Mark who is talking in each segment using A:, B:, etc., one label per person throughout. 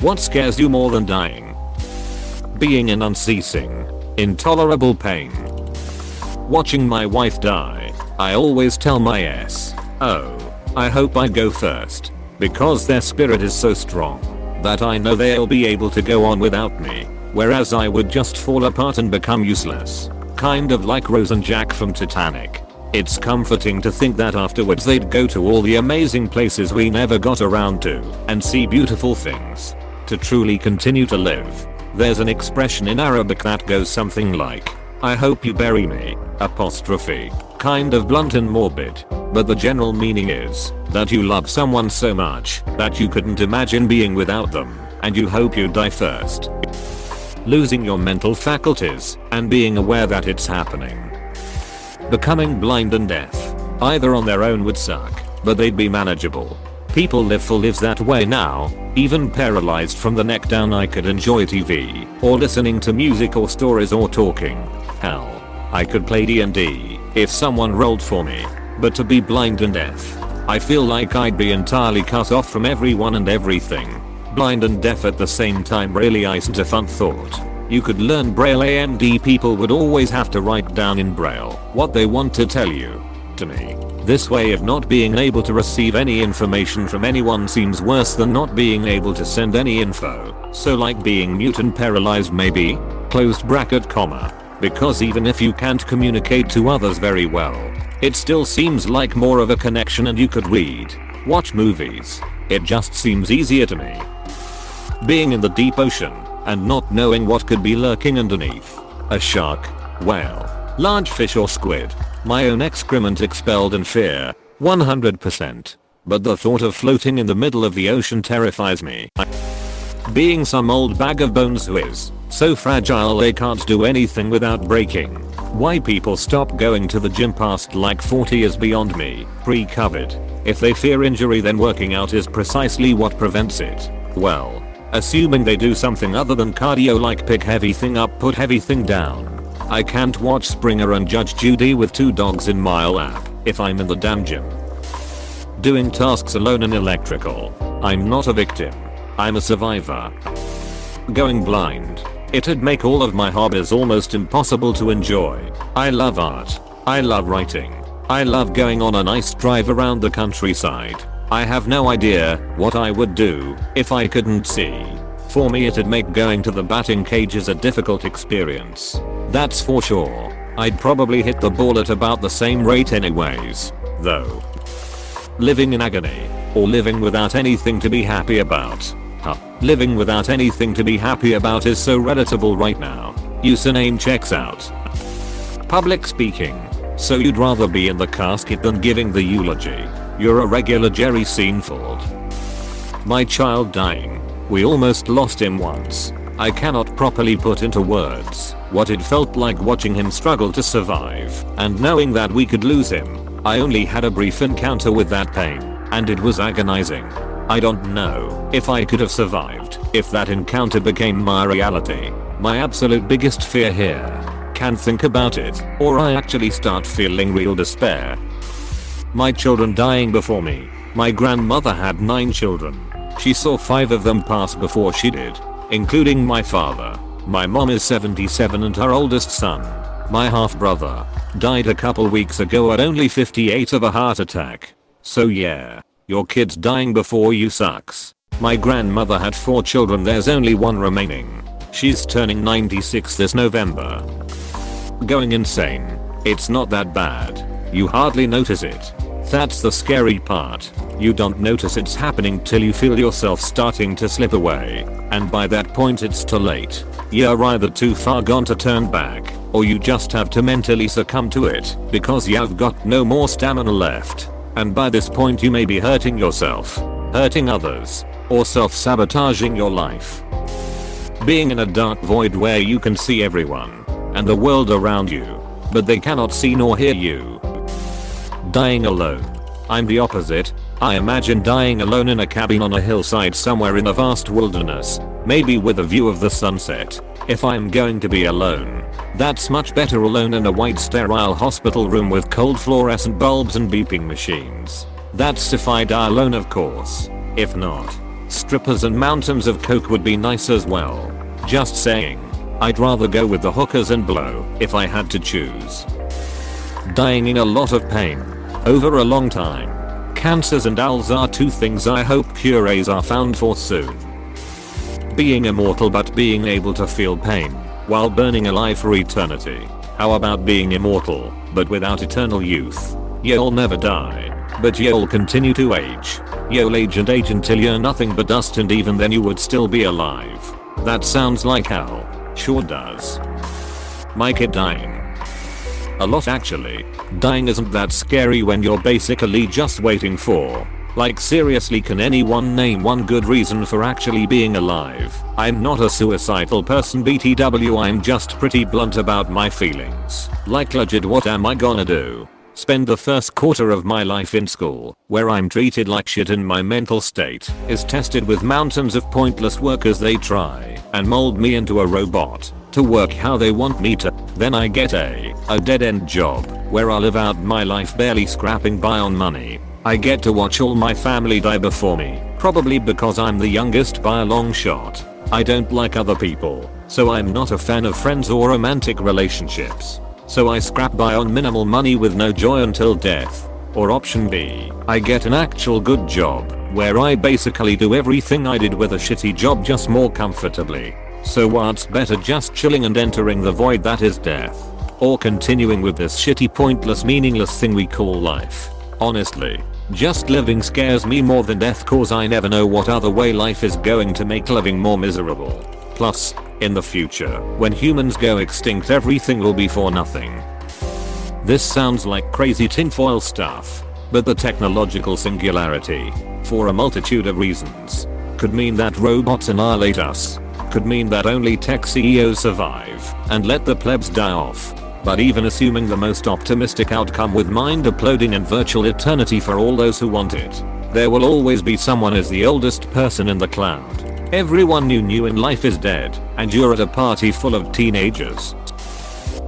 A: What scares you more than dying? Being in unceasing, intolerable pain. Watching my wife die. I always tell my ass, oh, I hope I go first. Because their spirit is so strong that I know they'll be able to go on without me. Whereas I would just fall apart and become useless. Kind of like Rose and Jack from Titanic. It's comforting to think that afterwards they'd go to all the amazing places we never got around to and see beautiful things. To truly continue to live. There's an expression in Arabic that goes something like, I hope you bury me, apostrophe. Kind of blunt and morbid, but the general meaning is that you love someone so much that you couldn't imagine being without them, and you hope you die first. Losing your mental faculties and being aware that it's happening. Becoming blind and deaf, either on their own would suck, but they'd be manageable. People live for lives that way now. Even paralyzed from the neck down I could enjoy TV, or listening to music or stories or talking. Hell, I could play D&D if someone rolled for me. But to be blind and deaf, I feel like I'd be entirely cut off from everyone and everything. Blind and deaf at the same time really isn't a fun thought. You could learn Braille and people would always have to write down in Braille what they want to tell you. To me, this way of not being able to receive any information from anyone seems worse than not being able to send any info. So like being mute and paralyzed maybe? Closed bracket comma. Because even if you can't communicate to others very well, it still seems like more of a connection and you could read, watch movies. It just seems easier to me. Being in the deep ocean and not knowing what could be lurking underneath. A shark, whale, large fish or squid. My own excrement expelled in fear, 100%. But the thought of floating in the middle of the ocean terrifies me. Being some old bag of bones who is so fragile they can't do anything without breaking. Why people stop going to the gym past like 40 is beyond me. Pre-COVID. If they fear injury then working out is precisely what prevents it. Well, assuming they do something other than cardio like pick heavy thing up put heavy thing down. I can't watch Springer and Judge Judy with 2 dogs in my lap if I'm in the damn gym. Doing tasks alone in electrical. I'm not a victim. I'm a survivor. Going blind. It'd make all of my hobbies almost impossible to enjoy. I love art. I love writing. I love going on a nice drive around the countryside. I have no idea what I would do if I couldn't see. For me it'd make going to the batting cages a difficult experience. That's for sure. I'd probably hit the ball at about the same rate anyways, though. Living in agony, or living without anything to be happy about. Living without anything to be happy about is so relatable right now. Username checks out. Public speaking. So you'd rather be in the casket than giving the eulogy. You're a regular Jerry Seinfeld. My child dying. We almost lost him once. I cannot properly put into words what it felt like watching him struggle to survive and knowing that we could lose him. I only had a brief encounter with that pain, and it was agonizing. I don't know if I could have survived if that encounter became my reality. My absolute biggest fear here. Can't think about it, or I actually start feeling real despair. My children dying before me. My grandmother had 9 children. She saw 5 of them pass before she did, including my father. My mom is 77 and her oldest son, my half-brother, died a couple weeks ago at only 58 of a heart attack. So yeah, your kids dying before you sucks. My grandmother had 4 children, there's only 1 remaining. She's turning 96 this November. Going insane. It's not that bad. You hardly notice it. That's the scary part. You don't notice it's happening till you feel yourself starting to slip away, and by that point it's too late. You're either too far gone to turn back, or you just have to mentally succumb to it because you've got no more stamina left. And by this point you may be hurting yourself, hurting others, or self-sabotaging your life. Being in a dark void where you can see everyone and the world around you, but they cannot see nor hear you. Dying alone. I'm the opposite. I imagine dying alone in a cabin on a hillside somewhere in a vast wilderness, maybe with a view of the sunset. If I'm going to be alone, that's much better alone in a white sterile hospital room with cold fluorescent bulbs and beeping machines. That's if I die alone, of course. If not, Strippers and mountains of coke would be nice as well. Just saying. I'd rather go with the hookers and blow if I had to choose. Dying in a lot of pain. Over a long time. Cancers and owls are two things I hope cures are found for soon. Being immortal but being able to feel pain while burning alive for eternity. How about being immortal but without eternal youth? You'll never die, but you'll continue to age. You'll age and age until you're nothing but dust, and even then you would still be alive. That sounds like hell. Sure does. My kid dying. A lot actually. Dying isn't that scary when you're basically just waiting for. Like seriously, can anyone name one good reason for actually being alive? I'm not a suicidal person BTW, I'm just pretty blunt about my feelings. Like legit, what am I gonna do? Spend the first quarter of my life in school, where I'm treated like shit and my mental state is tested with mountains of pointless work as they try and mold me into a robot to work how they want me to. Then I get a dead-end job where I live out my life barely scrapping by on money. I get to watch all my family die before me, probably because I'm the youngest by a long shot. I don't like other people, so I'm not a fan of friends or romantic relationships. So I scrap by on minimal money with no joy until death. Or option B, I get an actual good job, where I basically do everything I did with a shitty job just more comfortably. So what's better, just chilling and entering the void that is death? Or continuing with this shitty, pointless, meaningless thing we call life? Honestly, just living scares me more than death, cause I never know what other way life is going to make living more miserable. Plus, in the future, when humans go extinct, everything will be for nothing. This sounds like crazy tinfoil stuff, but the technological singularity, for a multitude of reasons, could mean that robots annihilate us, could mean that only tech CEOs survive and let the plebs die off. But even assuming the most optimistic outcome with mind uploading and virtual eternity for all those who want it, there will always be someone as the oldest person in the cloud. Everyone you knew in life is dead, and you're at a party full of teenagers.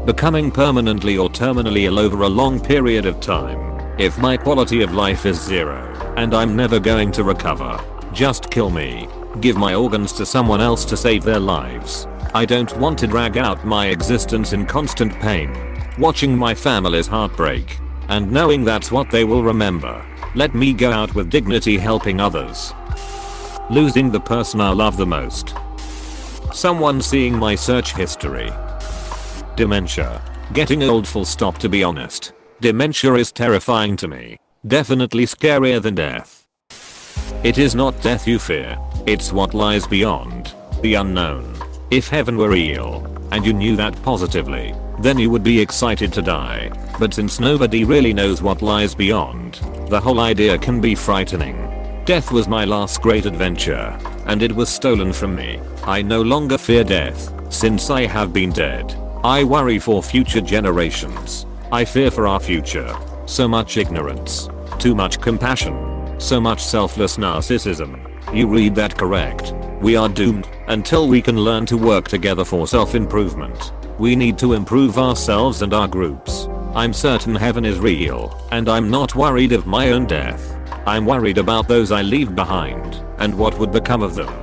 A: Becoming permanently or terminally ill over a long period of time. If my quality of life is 0, and I'm never going to recover, just kill me. Give my organs to someone else to save their lives. I don't want to drag out my existence in constant pain, watching my family's heartbreak, and knowing that's what they will remember. Let me go out with dignity, helping others. Losing the person I love the most. Someone seeing my search history. Dementia. Getting old, full stop. To be honest, dementia is terrifying to me. Definitely scarier than death. It is not death you fear, it's what lies beyond, the unknown. If heaven were real, and you knew that positively, then you would be excited to die. But since nobody really knows what lies beyond, the whole idea can be frightening. Death was my last great adventure, and it was stolen from me. I no longer fear death, since I have been dead. I worry for future generations. I fear for our future. So much ignorance. Too much compassion. So much selfless narcissism. You read that correct. We are doomed until we can learn to work together for self-improvement. We need to improve ourselves and our groups. I'm certain heaven is real, and I'm not worried of my own death. I'm worried about those I leave behind, and what would become of them.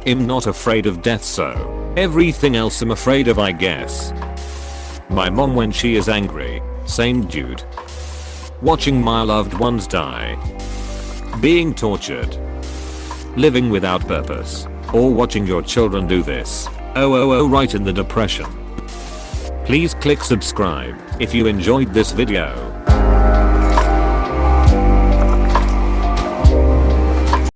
A: I'm not afraid of death, so everything else I'm afraid of, I guess. My mom when she is angry. Same dude. Watching my loved ones die. Being tortured. Living without purpose. Or watching your children do this. Oh, right in the depression. Please click subscribe if you enjoyed this video.